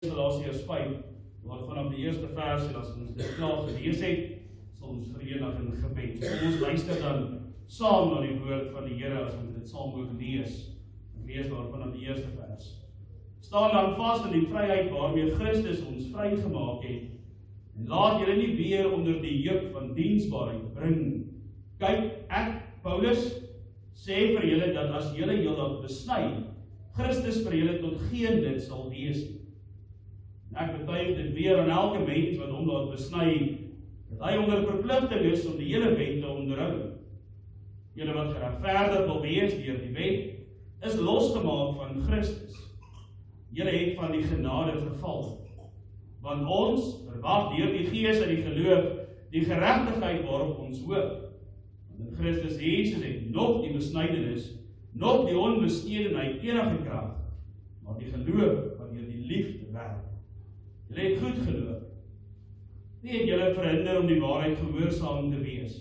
Galasiërs 5, waar vanaf die eerste vers en as ons dit klaar gelees het, sal ons verenig in gebed. So, kom ons luister dan saam na die woord van die Here as ons dit saam ook lees. Ons lees daar vanaf die eerste vers. Staan dan vas in die vryheid waarmee Christus ons vrygemaak het, en laat julle nie weer onder die juk van diensbaarheid bring. Kyk, ek, Paulus, sê vir julle dat as julle heeldag besny, Christus vir julle tot geen lid sal wees nie. Ek betuig dit weer aan elke mens wat hom laat besny, dat hy onder verpligting is om die hele wet te onderhou. Julle wat geregverdig wil wees deur die wet, is losgemaak van Christus. Julle het van die genade verval, want ons verwag deur die Gees uit die geloof die geregtigheid waarop ons hoop. Want in Christus Jesus het nog die besnydenis, nog die onbestedenheid enige krag, maar die geloof wat deur die liefde werk. Julle het goed geloof. Nie het julle verhinder om die waarheid gehoorsaam te wees.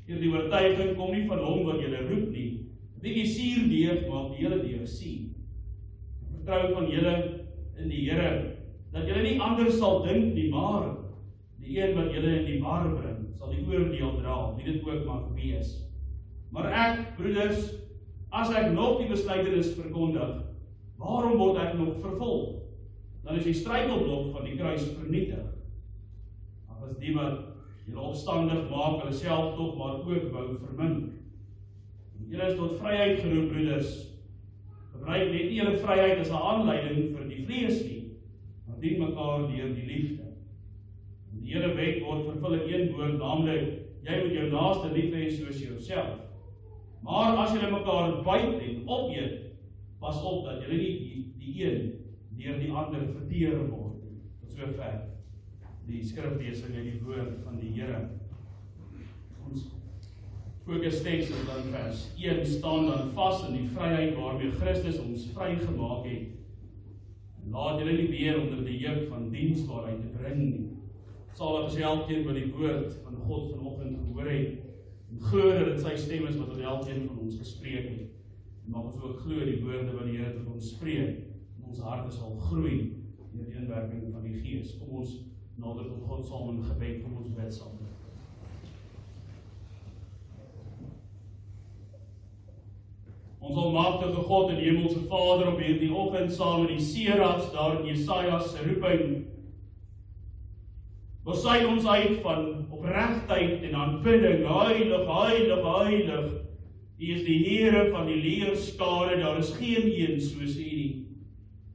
Hierdie oortuiging kom nie van hom wat julle roep nie. 'n Bietjie suurdeeg maak die hele deeg suur. Vertrou van julle in die Here, dat julle nie anders sal dink nie, maar die een wat julle in die war bring, sal die oordeel dra, wie dit ook mag wees. Maar ek, broeders, as ek nog die besnydenis verkondig, waarom word ek nog vervolg? Dan is die struikelblok van die kruis vernietig. Ag, as die wat julle opstandig maak, hulle self tog maar ook wou vermin. Julle is tot vryheid geroep, broeders. Gebruik net nie julle vryheid as 'n aanleiding vir die vlees nie, maar dien mekaar deur die liefde. Die hele wet word vervul in een woord, naamlik, jy moet jou naaste lief hê soos jouself. Maar as julle mekaar byt en opeet, pas op dat julle nie die een deur die ander verteer word. Tot sover die skriflesing en die woord van die Here. Ons fokus teks op dan vers 1, staan dan vas in die vryheid waarmee Christus ons vrygemaak het. Laat julle nie weer onder die juk van diensbaarheid te bring nie. Salig is elkeen wat die woord van God vanoggend gehoor het, en glo dat dit sy stem is wat tot elkeen van ons gespreek het. En mag ons ook glo die woorde wat die Here tot ons spreek, en ons harte sal groei deur die inwerking van die Gees. Kom ons nader tot God saam in gebed, kom ons bid saam. Ons almagtige God en Hemelse Vader, op hierdie oggend saam met die serafs daar in Jesaja se roeping, besy ons uit van opregtheid en aanbidding. Heilig, heilig, heilig. U is die Here van die leerskare, daar is geen een soos U nie.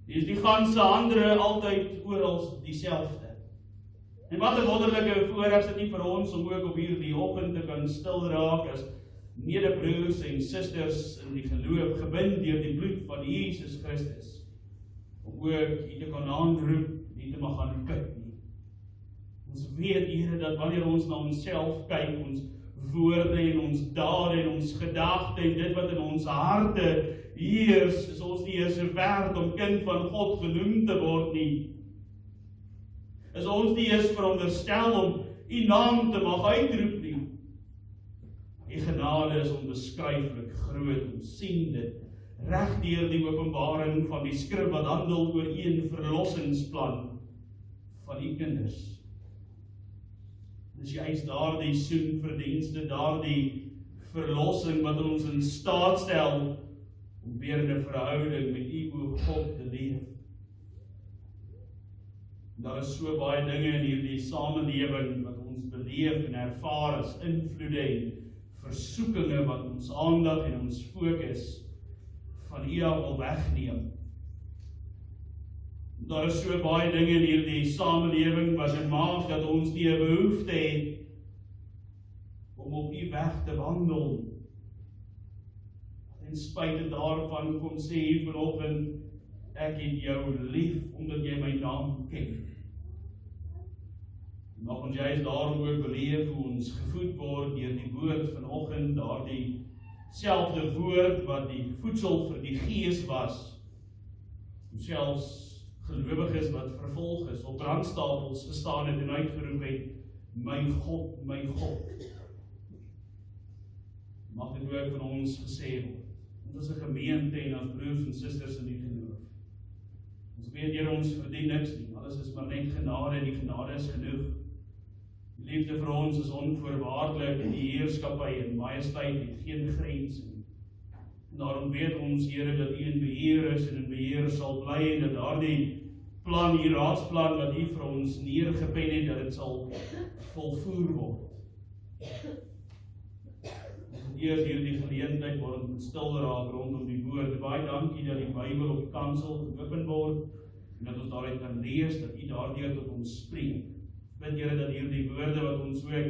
U is die ganse ander altyd oral dieselfde. En wat 'n wonderlike voorreg is dit nie vir ons om ook op hierdie oggend te kan stil raak as medebroers en susters in die geloof, gebind deur die bloed van Jesus Christus, om ook U te kan aanroep, nie te mag gaan kyk nie. Ons weet, Here, dat wanneer ons na onsself kyk, ons woorde en ons dade en ons gedagte en dit wat in ons harte heers, is ons nie eers werd om kind van God genoem te word nie. Is ons nie eers veronderstel om U naam te mag uitroep nie. Die genade is onbeskryflik groot, ons sien dit reg deur die openbaring van die skrif wat handel oor een verlossingsplan van U kinders. Dis juist daardie soenverdienste, daardie verlossing wat ons in staat stel om weer in 'n verhouding met U, o God, te leef. Daar is so baie dinge in hierdie samelewing wat ons beleef en ervaar as invloede en versoekinge wat ons aandag en ons fokus van U af wil wegneem. Daar is so baie dinge in hierdie samelewing wat dit maak dat ons nie 'n behoefte het om op U weg te wandel. En spite daarvan kom sê U vanoggend, ek het jou lief omdat jy my naam ken. Mag ons juist daarom ook beleef hoe ons gevoed word deur die woord vanoggend, daardie selfde woord wat die voedsel vir die Gees was. Selfs gelowiges wat vervolg is, op brandstapels gestaan het en uitgeroep het, my God, my God. Mag dit ook van ons gesê word. Ons is 'n gemeente en as broers en susters in die geloof. Ons Ons weet, Here, ons verdien niks nie. Alles is maar net genade en die genade is genoeg. Die liefde vir ons is onvoorwaardelik en die heerskappy en majesteit het geen grens nie. En daarom weet ons, Here, dat U in beheer is en in beheer sal bly en dat daardie plan, die raadsplan wat U vir ons neergepen het, dat dit sal volvoer word. Eers hierdie geleentheid waar ons met stil raak rondom die woord. Baie dankie dat die Bybel op die kansel geopen word en dat ons daaruit kan lees, dat U daardeur tot ons spreek. Bid, Here, dat hierdie woorde wat ons ook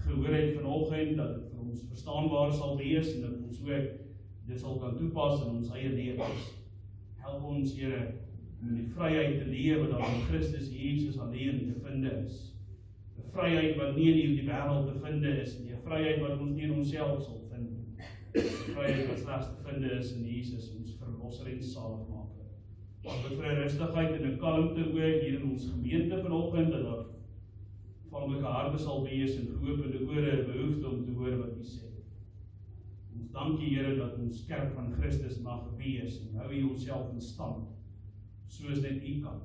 gehoor het vanoggend, dat dit vir ons verstaanbaar sal wees en dat ons ook dit sal kan toepas in ons eie lewens. Help ons, Here, om in die vryheid te lewe wat daar in Christus Jesus alleen te vind is. 'n Vryheid wat nie in hierdie wêreld te vind is nie, 'n vryheid wat ons nie in onsself sal vind nie. 'n Vryheid wat slegs te vind is in Jesus, ons verlosser en saligmaker. Ons bid vir 'n rustigheid en 'n kalmte ook hier in ons gemeente vanoggend, dat daar vormlike harte sal wees en geopende ore 'n behoefte om te hoor wat U sê. Ons dank U, Here, dat ons kerk van Christus mag wees en hou U onsself in stand, soos net U kan.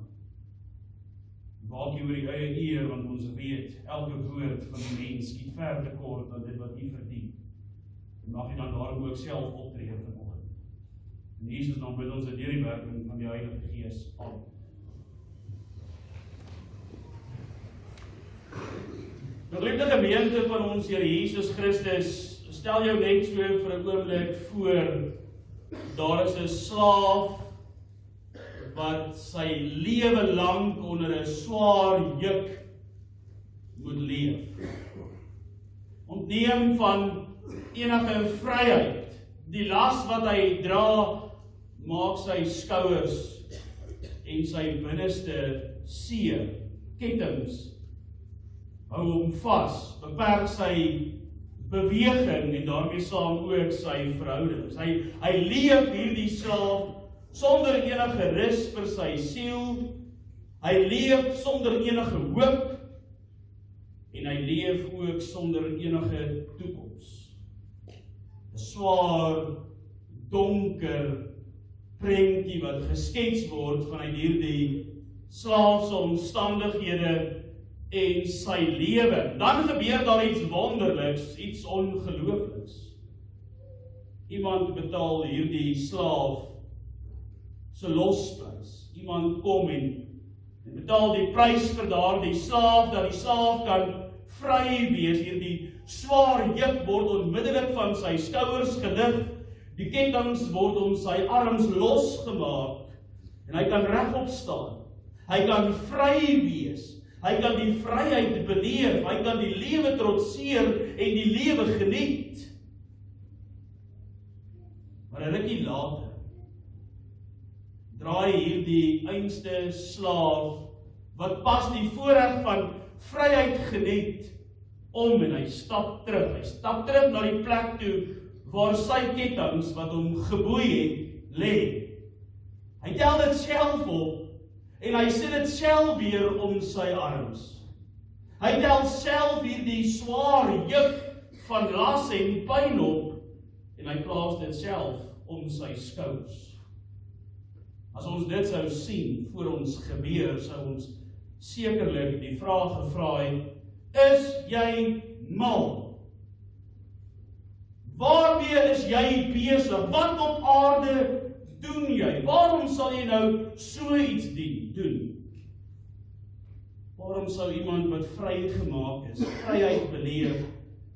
Waak U oor die eie eer, want ons weet, elke woord van die mens skiet ver te kort aan dit wat U verdien. En mag U dan daarom ook self optree vanoggend. In Jesus naam bid ons deur die werking van die Heilige Gees. Amen. Geliefde gemeente van ons Here Jesus Christus, stel jou net so vir 'n oomblik voor, daar is 'n slaaf wat sy lewe lank onder 'n swaar juk moet leef. Ontneem van enige vryheid. Die las wat hy dra, maak sy skouers en sy binneste seer. Kettinge hou hom vas, beperk sy beweging en daarmee saam ook sy verhoudings. Hy leef hierdie slaaf sonder enige rus vir sy siel, hy leef sonder enige hoop, en hy leef ook sonder enige toekoms. 'n Swaar, donker prentjie wat geskets word vanuit hierdie slaafse omstandighede en sy lewe. Dan gebeur daar iets wonderliks, iets ongeloofliks. Iemand betaal hierdie slaaf se losprys. Iemand kom en betaal die prys vir daardie slaaf, dat die slaaf kan vry wees. Hierdie swaar juk word onmiddellik van sy skouers gelig. Die kettinge word om sy arms losgemaak en hy kan regop staan. Hy kan vry wees. Hy kan die vryheid beleef. Hy kan die lewe trotseer en die lewe geniet. Maar 'n rukkie later draai hierdie einste slaaf, wat pas die voorreg van vryheid geniet, om en hy stap terug. Hy stap terug na die plek toe, waar sy kettinge wat hom geboei het, lê. Hy tel dit self op, en hy sit dit self weer om sy arms. Hy tel self hierdie swaar juk van las en pyn op, en hy plaas dit self om sy skouers. As ons dit sou sien voor ons gebeur, sou ons sekerlik die vraag gevra het, is jy mal? Waarmee is jy besig? Wat op aarde doen jy? Waarom sal jy nou so iets doen? Waarom sou iemand wat vrygemaak is, vryheid beleef,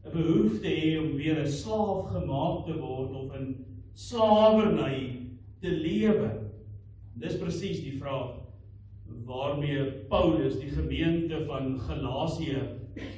'n behoefte hê om weer 'n slaaf gemaak te word of in slawerny te lewe? Dis presies die vraag waarmee Paulus die gemeente van Galasië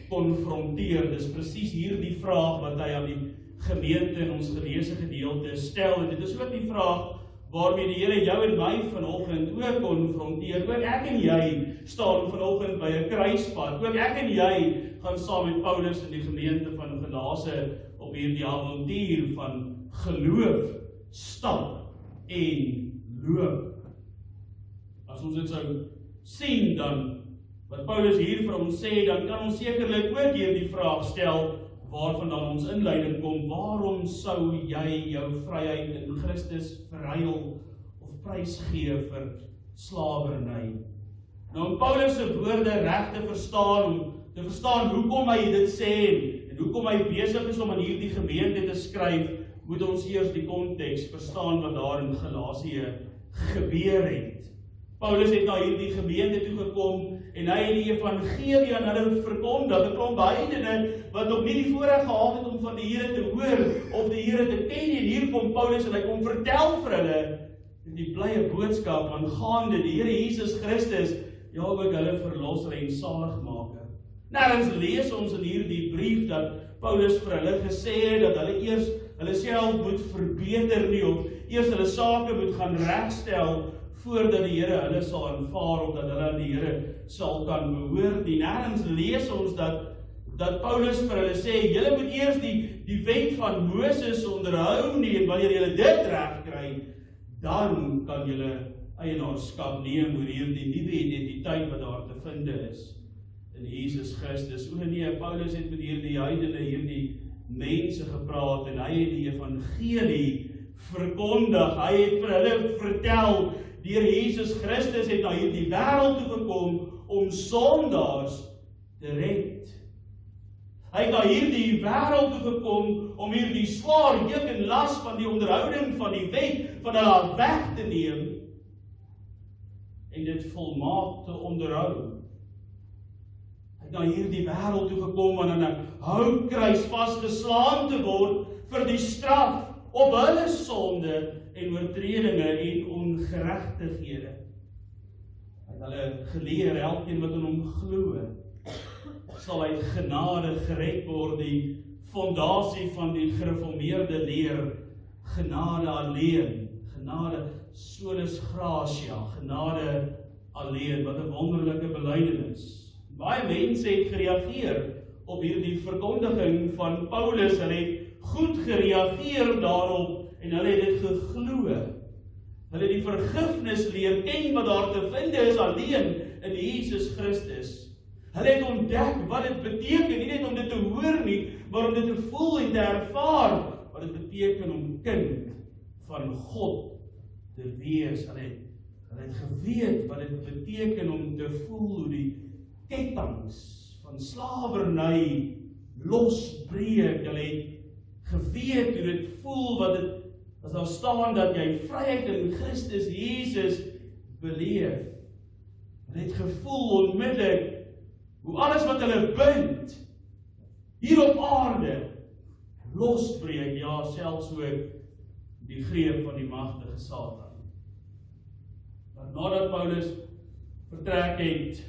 konfronteer. Dis presies hierdie vraag wat hy aan die gemeente in ons geleesde gedeelte stel. En dit is ook die vraag waarmee die Here jou en my vanoggend ook konfronteer. Ook ek en jy staan vanoggend by 'n kruispunt. Ook ek en jy gaan saam met Paulus in die gemeente van Galasië op hierdie avontuur van geloof stap en loop. As ons dit sou sien dan, wat Paulus hier vir ons sê, dan kan ons sekerlik ook hierdie vraag stel, waarvandaan ons inleiding kom, waarom sou jy jou vryheid in Christus verruil of prysgee vir slawerny. Nou om Paulus se woorde reg te verstaan hoekom hy dit sê en hoekom hy besig is om aan hierdie gemeente te skryf, moet ons eers die konteks verstaan wat daar in Galasië gebeur het. Paulus het na hierdie gemeente toe gekom en hy het die evangelie aan hulle verkondig. 'n Klomp heidene wat nog nie die voorreg gehad het om van die Here te hoor of die Here te ken nie. En hier kom Paulus en hy kom vertel vir hulle die blye boodskap aangaande die Here Jesus Christus, ja ook hulle verlosser en saligmaker. Nergens lees ons in hierdie brief dat Paulus vir hulle gesê het dat hulle eers hulle self moet verbeter nie of eers hulle sake moet gaan regstel voordat die Here hulle sal aanvaar of dat hulle aan die Here sal kan behoort nie. Nergens lees ons dat Paulus vir hulle sê, julle moet eers die wet van Moses onderhou nie, en wanneer julle dit reg kry, dan kan julle eienaarskap neem oor hierdie nuwe identiteit wat daar te vind is in Jesus Christus. O nee, Paulus het met hierdie heidene, hierdie mense gepraat en hy het die evangelie verkondig. Hy het vir hulle vertel, deur Jesus Christus het na hierdie wêreld toe gekom om sondaars te red. Hy het na hierdie wêreld toe gekom om hierdie swaar juk en las van die onderhouding van die wet van hulle weg te neem en dit volmaak te onderhou. Hy het na hierdie wêreld toe gekom om aan 'n houtkruis vasgeslaan te word vir die straf op hulle sonde en oortredinge en ongeregtighede. Hy het hulle geleer, elkeen wat in hom glo, sal uit genade gered word. Die fondasie van die gereformeerde leer, genade alleen, genade solus gratia, genade alleen. Wat 'n wonderlike belydenis. Baie mense het gereageer op hierdie verkondiging van Paulus. Hulle het goed gereageer daarop en hulle het dit geglo. Hulle het die vergifnis leer ken wat daar te vind is alleen in Jesus Christus. Hulle het ontdek wat dit beteken, nie net om dit te hoor nie, maar om dit te voel en te ervaar wat dit beteken om kind van God te wees. Hulle het geweet wat dit beteken om te voel hoe die kettinge van slawerny losbreek. Hulle het geweet hoe dit voel wat dit as daar staan dat jy vryheid in Christus Jesus beleef. Hulle het gevoel onmiddellik hoe alles wat hulle bind hier op aarde losbreek, ja, selfs ook die greep van die magtige Satan. Maar nadat Paulus vertrek het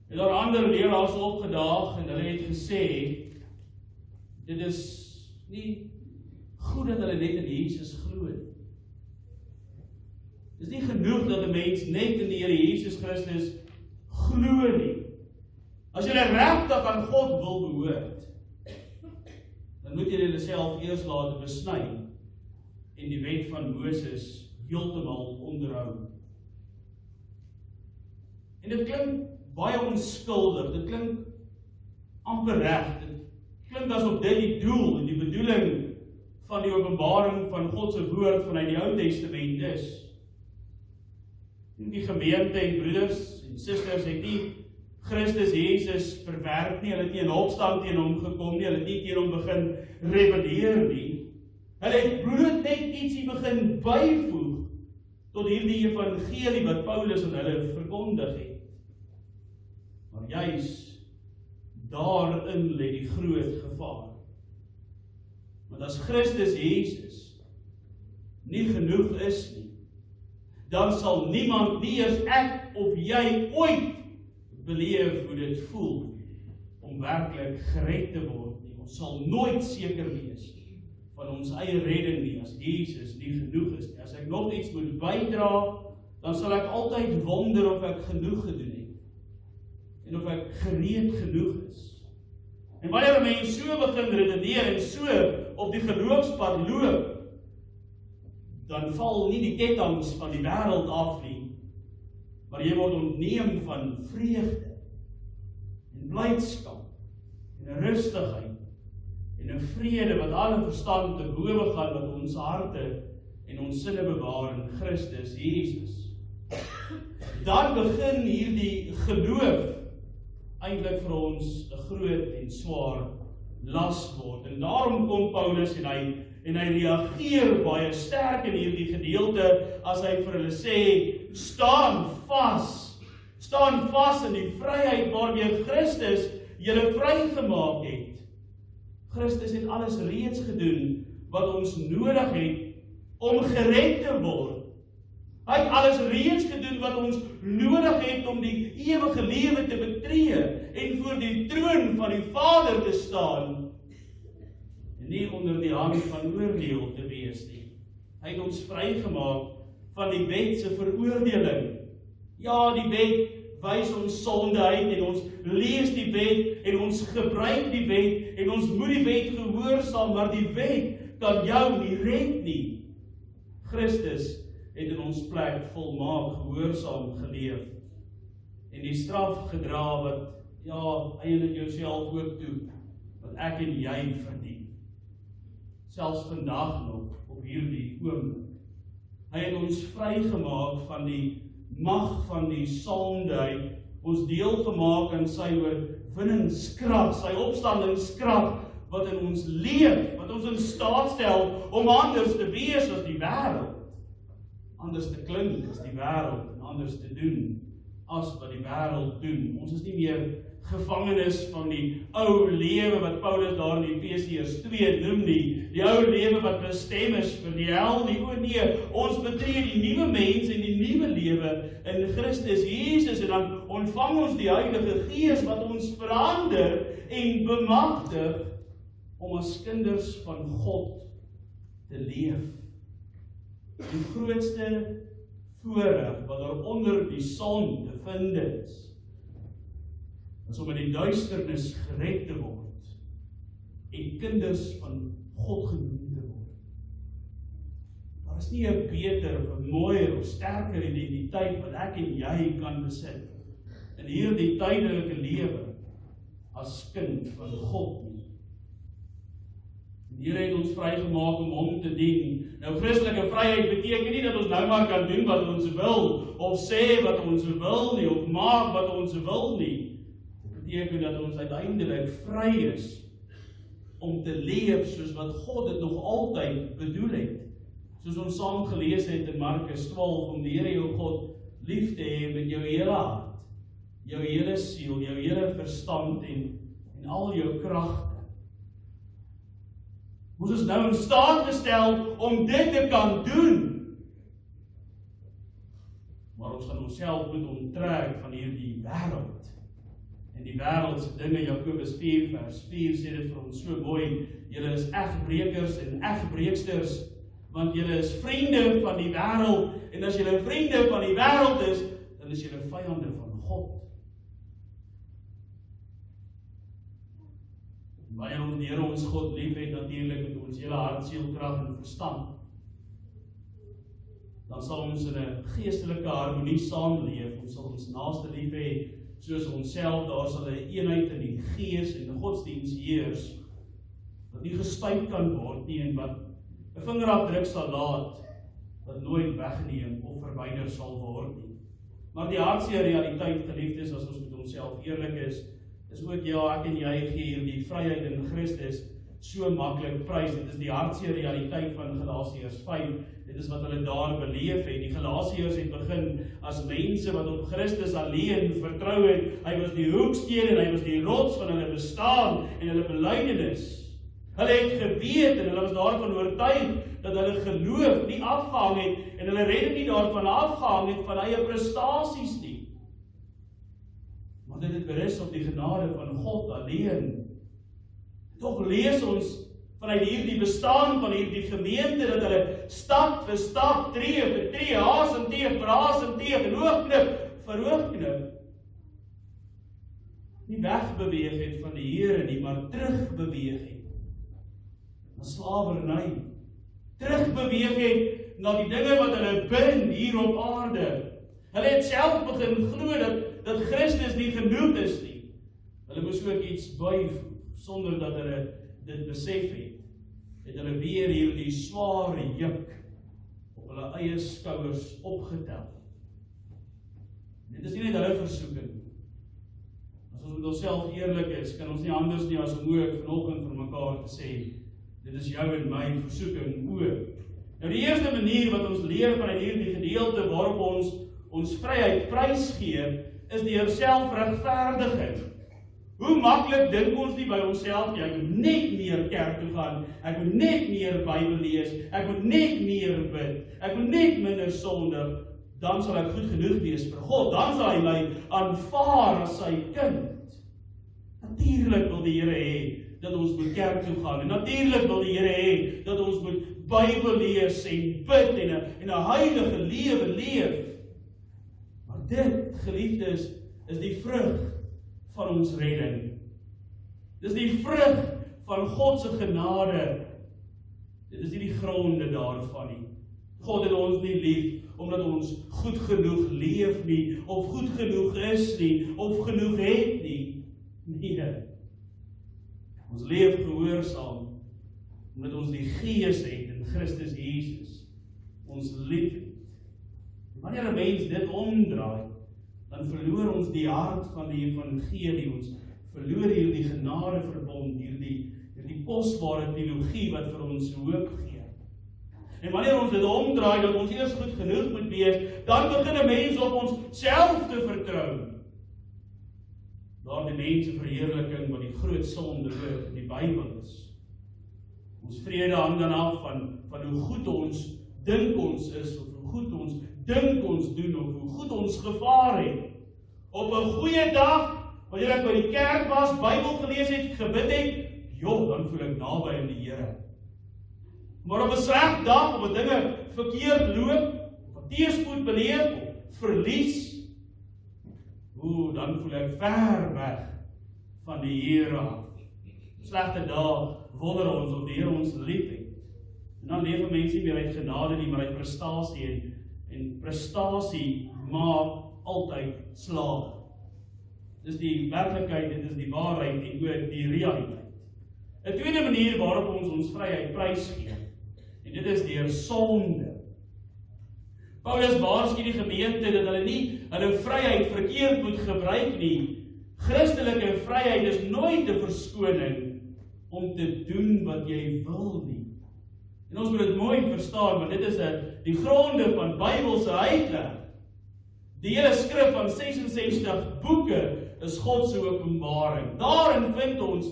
daar ander leraars opgedaag en hulle het gesê, dit is nie goed dat hulle net in Jesus glo. Dit is nie genoeg dat 'n mens net in die Here Jesus Christus glo nie. As jy regtig aan God wil behoort, dan moet jy jouself eers laat besny en die wet van Moses heeltemal onderhou. En dit klink baie onskuldig, dit klink amper reg, dit klink asof dit die doel en die bedoeling van die openbaring van God se woord vanuit die Ou Testament is. Die gemeente en broeders en susters het nie Christus Jesus verwerp nie, hulle het nie in opstand teen hom gekom nie, hulle het nie teen hom begin rebelleer nie. Hulle het bloot net ietsie begin byvoeg tot hierdie evangelie wat Paulus aan hulle verkondig het. Maar juis daarin lê die groot gevaar. Want as Christus Jesus nie genoeg is nie, dan sal niemand, nie eers ek of jy, ooit beleef hoe dit voel om werklik gered te word nie. Ons sal nooit seker wees van ons eie redding nie, as Jesus nie genoeg is nie. As ek nog iets moet bydra, dan sal ek altyd wonder of ek genoeg gedoen het en of ek gereed genoeg is. En wanneer 'n mens so begin redeneer en so op die geloofspad loop, dan val nie die kettinge van die wêreld af nie, maar jy word ontneem van vreugde en blydskap en 'n rustigheid en 'n vrede wat alle verstand te bowe gaan, wat ons harte en ons sinne bewaar in Christus Jesus. Dan begin hierdie geloof eintlik vir ons 'n groot en swaar las word. En daarom kom Paulus en hy reageer baie sterk in hierdie gedeelte as hy vir hulle sê, staan vas in die vryheid waarmee Christus julle vrygemaak het. Christus het alles reeds gedoen wat ons nodig het om gered te word. Hy het alles reeds gedoen wat ons nodig het om die ewige lewe te betree en voor die troon van die Vader te staan en nie onder die hand van oordeel te wees nie. Hy het ons vrygemaak van die wet se veroordeling. Ja, die wet wys ons sonde uit en ons lees die wet en ons gebruik die wet en ons moet die wet gehoorsaam, maar die wet kan jou nie red nie. Christus het in ons plek volmaak gehoorsaam geleef en die straf gedra wat, eintlik jouself ook toe, wat ek en jy verdien. Selfs vandag nog, op hierdie oomblik. Hy het ons vrygemaak van die mag van die sonde, hy ons deel gemaak in sy oorwinningskrag, sy opstandingskrag, wat in ons leef, wat ons in staat stel om anders te wees as die wêreld. Anders te klink as die wêreld en anders te doen as wat die wêreld doen. Ons is nie meer gevangenes van die ou lewe wat Paulus daar in Efesiërs 2 noem nie. Die ou lewe wat bestem is vir die hel nie. O nee, ons betree die nuwe mens en die nuwe lewe in Christus Jesus en dan ontvang ons die Heilige Gees wat ons verander en bemagtig om as kinders van God te leef. Die grootste voorreg wat daar onder die son te vind is om in die duisternis gered te word en kinders van God genoem te word. Daar is nie 'n beter of 'n mooier of sterker identiteit wat ek en jy kan besit in hierdie tydelike lewe as kind van God nie. Die Here het ons vrygemaak om hom te dien. Nou Christelike vryheid beteken nie dat ons nou maar kan doen wat ons wil, of sê wat ons wil nie, of maak wat ons wil nie. Dit beteken dat ons uiteindelik vry is om te leef soos wat God dit nog altyd bedoel het. Soos ons saam gelees het in Markus 12, om die Here jou God lief te hê met jou hele hart, jou hele siel, jou hele verstand en al jou kragte. Ons is nou in staat gestel om dit te kan doen. Maar ons gaan onsself moet onttrek van hierdie wêreld. En die wêreldse dinge, Jakobus 4 vers 4 sê dit vir ons so mooi, julle is egbreekers en egbreeksters, want julle is vriende van die wêreld, en as julle vriende van die wêreld is, dan is julle vyande van God. Wanneer ons die Here ons God lief het, natuurlik met ons hele hart, siel, krag en verstand, dan sal ons in 'n geestelike harmonie saamleef, ons sal ons naaste lief hê, soos onsself, daar sal 'n eenheid in die gees en die godsdiens heers, wat nie gestuit kan word nie, en wat 'n vingerafdruk sal laat, wat nooit weggeneem of verwyder sal word nie. Maar die hartseer realiteit, geliefdes, as ons met onsself eerlik is ook, ek en jy gee hierdie vryheid in Christus so maklik prys. Dit is die hartseer realiteit van Galasiërs 5. Dit is wat hulle daar beleef het. Die Galasiërs het begin as mense wat op Christus alleen vertrou het. Hy was die hoeksteen en hy was die rots van hulle bestaan en hulle belydenis. Hulle het geweet en hulle was daarvan oortuig dat hulle geloof nie afgehang het en hulle redding nie daarvan afgehang het van eie prestasies nie. Maar dit het berus op die genade van God alleen. Tog lees ons vanuit hierdie bestaan van hierdie gemeente dat hulle stap vir stap, tree vir tree, hasenteeg vir hasenteeg en hoogknip vir hoogknip nie wegbeweeg het van die Here nie, maar terugbeweeg het na slawerny, terugbeweeg het na die dinge wat hulle bind hier op aarde. Hulle het self begin glo dat Christus nie genoeg is nie. Hulle moes ook iets byvoeg, sonder dat hulle dit besef het. Het hulle weer hierdie sware juk op hulle eie skouers opgetel. Dit is nie net hulle versoeking. As ons met onsself eerlik is, kan ons nie anders nie as om ook vanoggend vir mekaar te sê, dit is jou en my versoeking ook. Nou die eerste manier wat ons leer vanuit hierdie gedeelte waarop ons vryheid prys gee, is deur selfregverdiging. Hoe maklik dink ons nie by onsself, ek moet net meer kerk toe gaan, ek moet net meer Bybel lees, ek moet net meer bid, ek moet net minder sondig, dan sal ek goed genoeg wees vir God, dan sal hy my aanvaar as sy kind. Natuurlik wil die Here hê dat ons moet kerk toe gaan, en natuurlik wil die Here hê dat ons moet Bybel lees en bid en 'n heilige lewe leef. Maar dit, geliefdes, is die vrug van ons redding. Dis die vrug van God se genade. Dit is nie die gronde daarvan nie. God het ons nie lief omdat ons goed genoeg leef nie, of goed genoeg is nie, of genoeg het nie. Nee. Ons leef gehoorsaam omdat ons die Gees het in Christus Jesus. Ons lief het. Wanneer 'n mens dit omdraai, dan verloor ons die hart van die evangelie, ons verloor hierdie genadeverbond, hierdie kosbare teologie wat vir ons hoop gee. En wanneer ons dit omdraai, dat ons eers goed genoeg moet wees, dan begin 'n mens op ons self te vertrou. Daar die menseverheerliking wat die groot sonde ook in die Bybel is. Ons vrede hang dan af van hoe goed ons dink ons is, of hoe goed ons dink ons doen, of hoe goed ons gevaar het. Op 'n goeie dag, wanneer ek by die kerk was, Bybel gelees het, gebid het, dan voel ek naby aan die Here. Maar op 'n sleg dag, op 'n dinge verkeerd loop, of 'n teëspoed beleef, of verlies, dan voel ek ver weg van die Here af. Slegte dae wonder ons of die Here ons lief het. En dan leef mense nie meer uit genade nie, maar uit prestasie, en prestasie maak altyd slaag. Dis die werklikheid, dit is die waarheid en ook die realiteit. 'n tweede manier waarop ons vryheid prys gee, en dit is deur sonde. Paulus waarsku die gemeente dat hulle nie hulle vryheid verkeerd moet gebruik nie. Christelike vryheid is nooit 'n verskoning om te doen wat jy wil nie. En ons moet dit mooi verstaan, want dit is die gronde van Bybelse uitleg. Die hele skrif van 66 boeke is God se openbaring. Daarin vind ons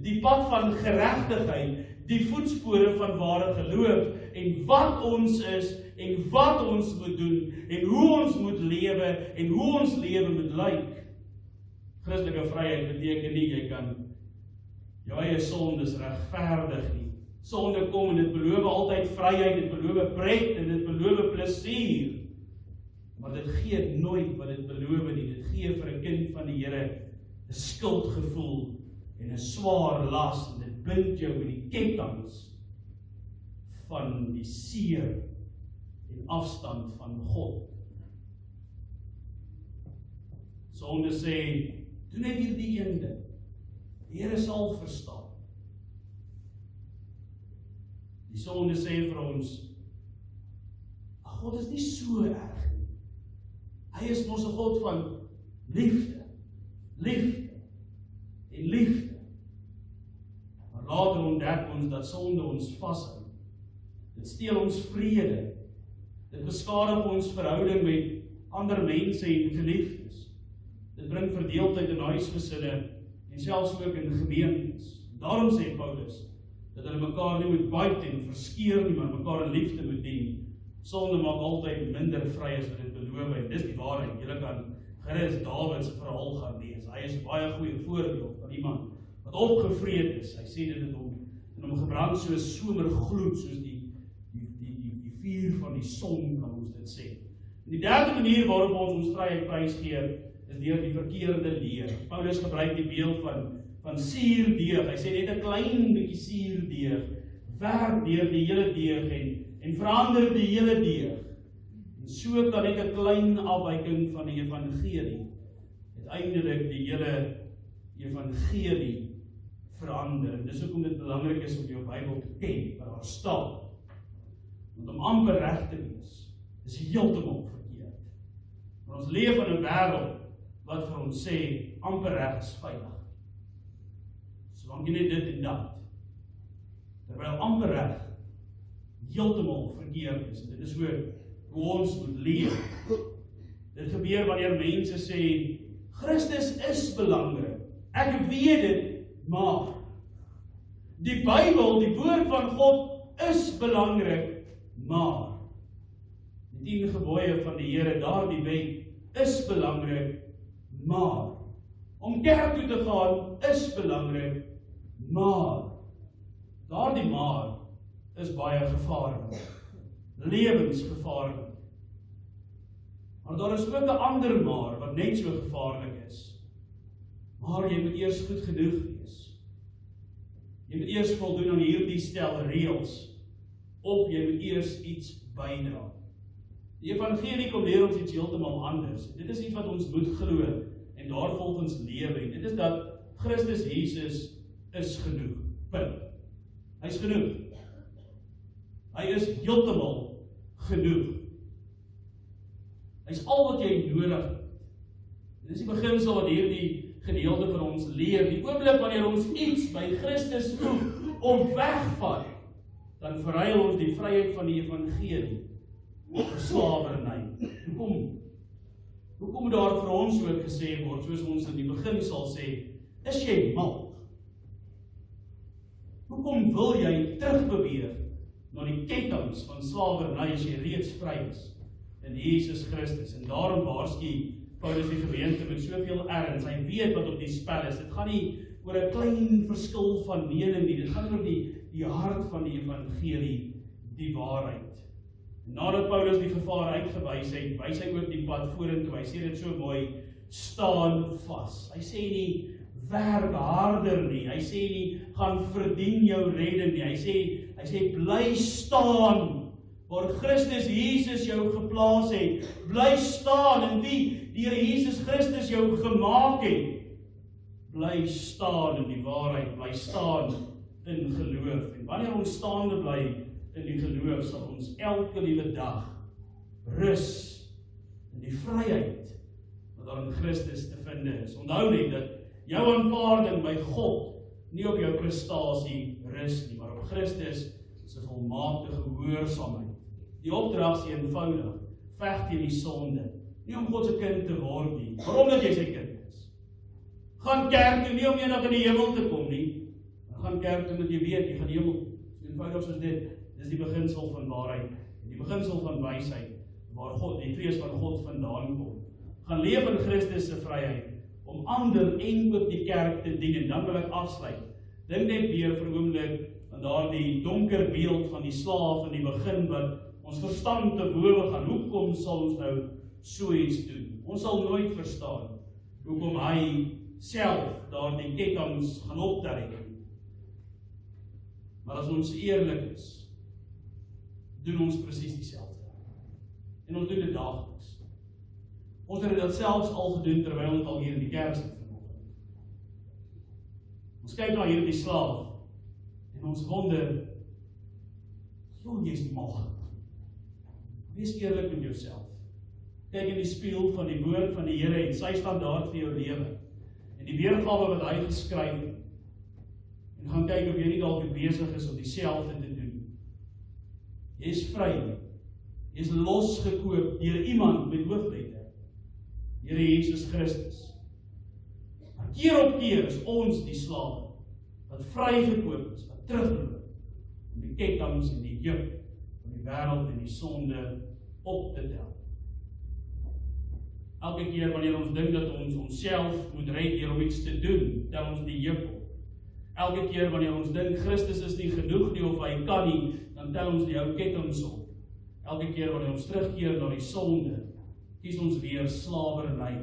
die pad van geregtigheid, die voetspore van ware geloof, en wat ons is, en wat ons moet doen, en hoe ons moet lewe, en hoe ons lewe moet lyk. Christelike vryheid beteken nie, jy kan jou eie sondes regverdig nie. Sonde kom en dit beloof altyd vryheid, dit beloof pret, en dit beloof plesier. Maar dit gee nooit wat dit beloof nie. Dit gee vir 'n kind van die Here 'n skuldgevoel en 'n swaar las, en dit bind jou met die kettinge van die seer en afstand van God. Sonde sê, doen net hierdie een ding. Die Here sal verstaan. Die sonde sê vir ons, God is nie so erg nie. Hy is mos 'n God van liefde, liefde en liefde. Maar later ontdek ons dat sonde ons vashou. Dit steel ons vrede. Dit beskadig ons verhouding met ander mense en geliefdes. Dit bring verdeeldheid in huisgesinne en selfs ook in gemeentes. Daarom sê Paulus dat hulle mekaar nie moet byt en verskeer nie, maar mekaar in liefde moet dien. Sonde maak altyd minder vry as wat dit beloof het. Dis die waarheid. Julle kan gerus Dawid se verhaal gaan lees. Hy is 'n baie goeie voorbeeld van iemand wat opgevreet is. Hy sê dit het hom gebrand soos somergloed, soos die vuur van die son, kan ons dit sê. En die derde manier waarop ons vryheid prys gee, is deur die verkeerde leer. Paulus gebruik die beeld van suurdeeg. Hy sê net 'n klein bietjie suurdeeg werk deur die hele deeg en verander die hele deeg. En so kan net 'n klein afwyking van die evangelie uiteindelik die hele evangelie verander. En dis hoekom dit belangrik is om jou Bybel te ken, waar daar staan. Want om amper reg te wees, is heeltemal verkeerd. Maar ons leef in 'n wêreld wat vir ons sê, amper reg is veilig. Solank jy net dit en dat. Terwyl amper reg heeltemal verkeerd is. Dit is hoe ons moet leef. Dit gebeur wanneer mense sê, Christus is belangrik. Ek weet dit, maar die Bybel, die woord van God, is belangrik, maar die 10 gebooie van die Here, daardie wet, is belangrik, maar om kerk toe te gaan, is belangrik, maar daardie maar is baie gevaarlik, lewensgevaarlik. Maar daar is ook 'n ander maar, wat net so gevaarlik is. Maar jy moet eers goed genoeg wees. Jy moet eers voldoen aan hierdie stel reëls, of jy moet eers iets bydra. Die evangelie kom leer ons iets heeltemal anders. Dit is iets wat ons moet glo, en daarvolgens lewe. En dit is dat Christus Jesus is genoeg. Punt. Hy is genoeg. Hy is heeltemal genoeg. Hy is al wat jy nodig het. Dit is die beginsel wat hierdie gedeelte vir ons leer. Die oomblik wanneer ons iets by Christus voeg of wegvat, dan verruil ons die vryheid van die evangelie vir slawerny. Hoekom daar vir ons ook gesê word, soos ons in die begin sal sê, is jy mal? Hoekom wil jy terugbeweeg na die kettinge van slawerny as jy reeds vry is in Jesus Christus? En daarom waarsku Paulus die gemeente met soveel erns. Hy weet wat op die spel is. Dit gaan nie oor 'n klein verskil van mening nie. Dit gaan oor die hart van die evangelie, die waarheid. Nadat Paulus die gevaar uitgewys het, wys hy ook die pad vorentoe. Hy sê dit so mooi, staan vas. Hy sê nie, werk harder nie. Hy sê nie, gaan verdien jou redding nie. Hy sê, bly staan, waar Christus Jesus jou geplaas het. Bly staan in wie die Here Jesus Christus jou gemaak het. Bly staan in die waarheid, bly staan in geloof. En wanneer ons staande bly in die geloof, sal ons elke liewe dag rus in die vryheid wat daar in Christus te vind is. Onthou net dat jou aanvaarding by God nie op jou prestasie rus nie, maar op Christus se volmaakte gehoorsaamheid. Die opdrag is eenvoudig, veg teen die sonde, nie om God se kind te word nie, maar omdat jy sy kind is. Gaan kerk toe nie om eendag in die hemel te kom nie, maar gaan kerk toe omdat jy weet, jy gaan die hemel, eenvoudig soos dit. Dis die beginsel van waarheid, die beginsel van wysheid, waar God, die vrees van God vandaan kom. Gaan leef in Christus se vryheid, om ander en ook die kerk te dien, en dan wil ek afsluit. Dink net weer vir 'n oomblik aan daardie donker beeld van die slaaf in die begin, wat ons verstand te bowe gaan. Hoekom sal ons nou so iets doen? Ons sal nooit verstaan hoekom hy self daardie kettinge gaan optrek. Maar as ons eerlik is, doen ons presies dieselfde. En ons doen dit daagliks. Ons het dit selfs al gedoen terwyl ons al hier in die kerk sit vanoggend. Ons kyk na hierdie slaaf en ons wonder, jy is mal. Wees eerlik met jouself. Kyk in die spieël van die woord van die Here en sy standaard vir jou lewe. En die weergawe wat hy geskryf het. En gaan kyk of jy nie dalk besig is om dieselfde te doen. Jy is vry. Jy is losgekoop deur iemand met hoofletter. Here Jesus Christus. Maar keer op keer is ons die slawe wat vrygekoop is, wat terugloop om die kettinge en die juk van die wêreld en die sonde op te tel. Elke keer wanneer ons dink dat ons onsself moet red deur om iets te doen, tel ons die juk op. Elke keer wanneer ons dink Christus is nie genoeg nie of hy kan nie, dan tel ons die ou kettinge op. Elke keer wanneer ons terugkeer na die sonde, kies ons weer slawerny.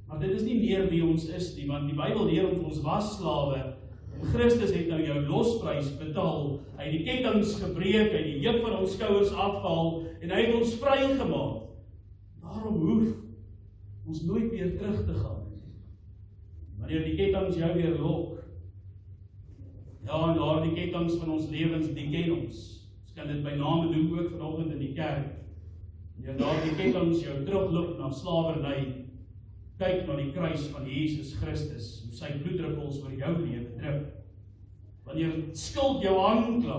Maar dit is nie meer wie ons is nie, want die Bybel leer ons was slawe, en Christus het nou jou losprys betaal. Hy het die kettinge gebreek, hy het die juk van ons skouers afgehaal, en hy het ons vrygemaak. Daarom hoef ons nooit weer terug te gaan. Wanneer die kettinge jou weer lok, ja, en daar die kettinge van ons lewens, die ken ons Ons kan dit by name doen ook vanoggend in die kerk. Wanneer daardie kettinge jou terugloop na slawerny, kyk na die kruis van Jesus Christus, hoe sy bloeddruppels oor jou lewe drup. Wanneer skuld jou aankla,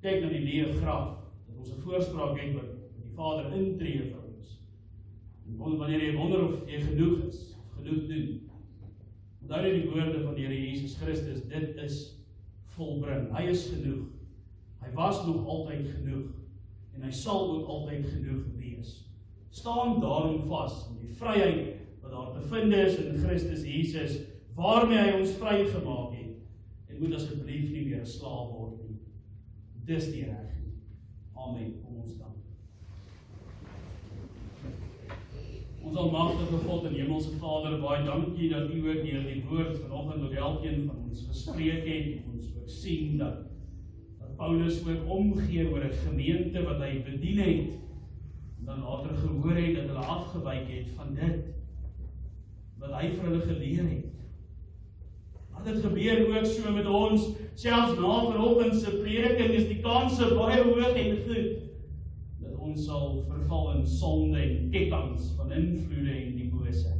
kyk na die leë graf, dat ons 'n voorspraak het wat die Vader intree vir ons. En wanneer jy wonder of jy genoeg is, of genoeg doen, onthou net die woorde van die Here Jesus Christus, dit is volbring. Hy is genoeg. Hy was nog altyd genoeg. En hy sal ook altyd genoeg wees. Staan daarom vas in die vryheid wat daar te vind is in Christus Jesus, waarmee hy ons vrygemaak het, en moet asseblief nie meer 'n slaaf word nie. Dis die reg. Amen. Kom ons dank. Ons almagtige God en Hemelse Vader, baie dankie dat U ook deur die woord vanoggend tot elkeen van ons gespreek het, ons ook sien dat Paulus ook omgee oor 'n gemeente wat hy bedien het, en dan later gehoor het dat hulle afgewyk het van dit wat hy vir hulle geleer het. Maar dit gebeur ook so met ons, selfs na vanoggend se prediking is die kanse baie hoog en goed, dat ons sal verval in sonde en kettinge van invloede en die bose.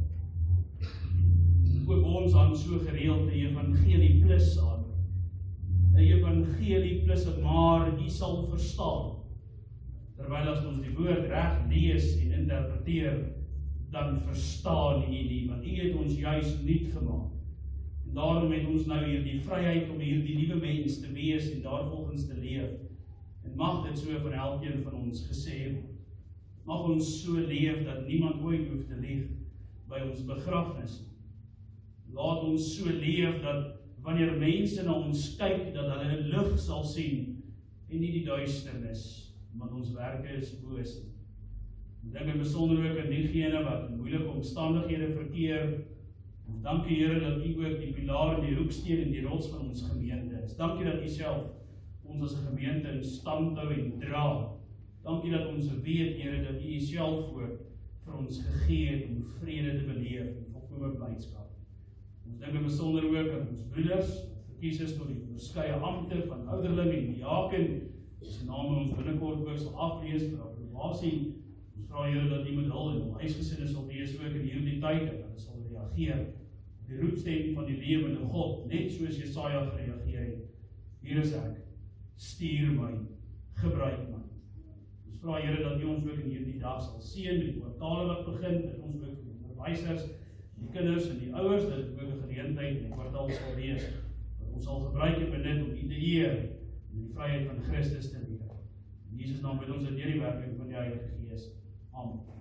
Ook ons aan so gereeld die evangelie plus aan. Die evangelie plus maar jy sal verstaan. Terwyl as ons die woord reg lees en interpreteer, dan verstaan jy nie, want jy het ons juis nuut gemaak. En daarom het ons nou hier die vryheid om hier die nuwe mens te wees en daarvolgens te leef. En mag dit so van elkeen van ons gesê word. Mag ons so leef dat niemand ooit hoef te lieg by ons begrafnis. Laat ons so leef dat wanneer mense na ons kyk, dat hulle 'n lig sal sien en nie die duisternis, want ons werke is boos. Ek dink in besonder ook aan diegene wat in moeilike omstandighede verkeer. En dankie Here dat U ook die pilaar en die hoeksteen en die rots van ons gemeente is. Dankie dat U self ons as 'n gemeente in stand hou en dra. Dankie dat ons weet, Here, dat U self ook vir ons gegee het om vrede te beleef en volkomme blydskap. Ons dink in besonder ook aan ons broeders, verkies is tot die verskeie ampte van ouderling en diaken, se name ons binnekort ook sal aflees vir approvasie. Ons vra Here dat U met hul en hul huisgesinne sal wees ook in hierdie tyd, en dat hulle sal reageer op die roepstem van die lewende God, net soos Jesaja gereageer het. Hier is ek, stuur my, gebruik my. Ons vra Here dat U ons ook in hierdie dag sal seën met die kwartaale wat begin, dat ons ook die onderwysers, die kinders en die ouers, dat dit ook 'n geleentheid in die kwartaal sal wees, dat ons sal gebruik en benut om U te eer en die vryheid van Christus te leef. In Jesus naam bid ons dit deur die werking van die Heilige Gees. Amen.